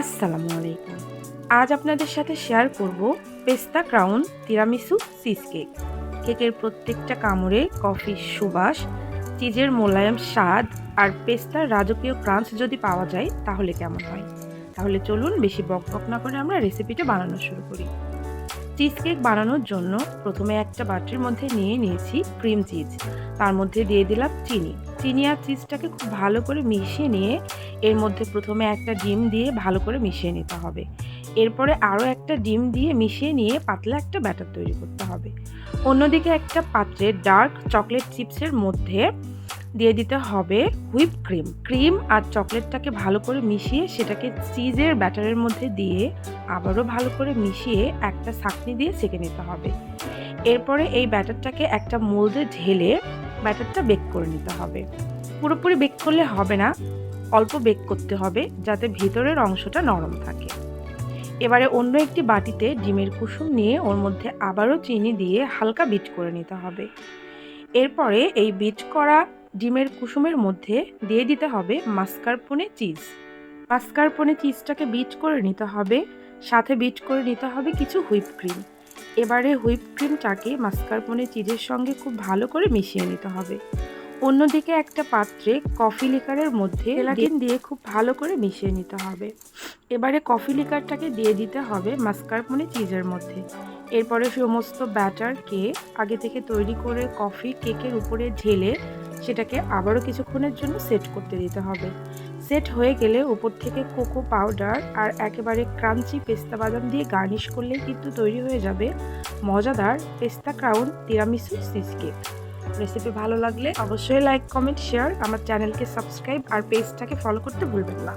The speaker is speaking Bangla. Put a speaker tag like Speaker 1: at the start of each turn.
Speaker 1: আসসালামু আলাইকুম। আজ আপনাদের সাথে শেয়ার করব পেস্তা ক্রাউন তিরামিসু চিজ কেক। কেকের প্রত্যেকটা কামড়ে কফির সুবাস, চিজের মোলায়েম স্বাদ আর পেস্তার রাজকীয় ক্রাঞ্চ যদি পাওয়া যায় তাহলে কেমন হয়? তাহলে চলুন বেশি বকবক না করে আমরা রেসিপিটা বানানো শুরু করি। চিজ কেক বানানোর জন্য প্রথমে একটা বাটির মধ্যে নিয়ে নিয়েছি ক্রিম চিজ। তার মধ্যে দিয়ে দিলাম চিনি। চিনি আর চিজটাকে খুব ভালো করে মিশিয়ে নিয়ে এর মধ্যে প্রথমে একটা ডিম দিয়ে ভালো করে মিশিয়ে নিতে হবে। এরপরে আরও একটা ডিম দিয়ে মিশিয়ে নিয়ে পাতলা একটা ব্যাটার তৈরি করতে হবে। অন্যদিকে একটা পাত্রে ডার্ক চকলেট চিপসের মধ্যে দিয়ে দিতে হবে হুইপ ক্রিম। ক্রিম আর চকলেটটাকে ভালো করে মিশিয়ে সেটাকে চিজের ব্যাটারের মধ্যে দিয়ে আবারও ভালো করে মিশিয়ে একটা ছাঁকনি দিয়ে ছেঁকে নিতে হবে। এরপরে এই ব্যাটারটাকে একটা মোল্ডে ঢেলে ব্যাটারটা বেক করে নিতে হবে। পুরোপুরি বেক করলে হবে না, অল্প বেক করতে হবে যাতে ভিতরের অংশটা নরম থাকে। এবারে অন্য একটি বাটিতে ডিমের কুসুম নিয়ে ওর মধ্যে আবারও চিনি দিয়ে হালকা বিট করে নিতে হবে। এরপরে এই বিট করা ডিমের কুসুমের মধ্যে দিয়ে দিতে হবে মাস্কারপোনে চিজ। মাস্কারপোনে চিজটাকে বিট করে নিতে হবে, সাথে বিট করে নিতে হবে কিছু হুইপ ক্রিম। এবারে হুইপ ক্রিমটাকে মাস্কারপোনে চিজের সঙ্গে খুব ভালো করে মিশিয়ে নিতে হবে। অন্যদিকে একটা পাত্রে কফি লিকারের মধ্যে জেলাটিন দিয়ে খুব ভালো করে মিশিয়ে নিতে হবে। এবারে কফি লিকারটাকে দিয়ে দিতে হবে মাস্কারপোনে চিজের মধ্যে। এরপরে সমস্ত ব্যাটারকে আগে থেকে তৈরি করে কফি কেকের উপরে ঢেলে সেটাকে আবারও কিছুক্ষণের জন্য সেট করতে দিতে হবে। সেট হয়ে গেলে উপর থেকে কোকো পাউডার আর একেবারে ক্রাঞ্চি পেস্তা বাদাম দিয়ে গার্নিশ করলেই কিন্তু তৈরি হয়ে যাবে মজাদার পেস্তা crown tiramisu cheese cake. Recipe ভালো লাগলে অবশ্যই লাইক, কমেন্ট, শেয়ার, আমার চ্যানেলকে সাবস্ক্রাইব আর পেজটাকে ফলো করতে ভুলবেন না।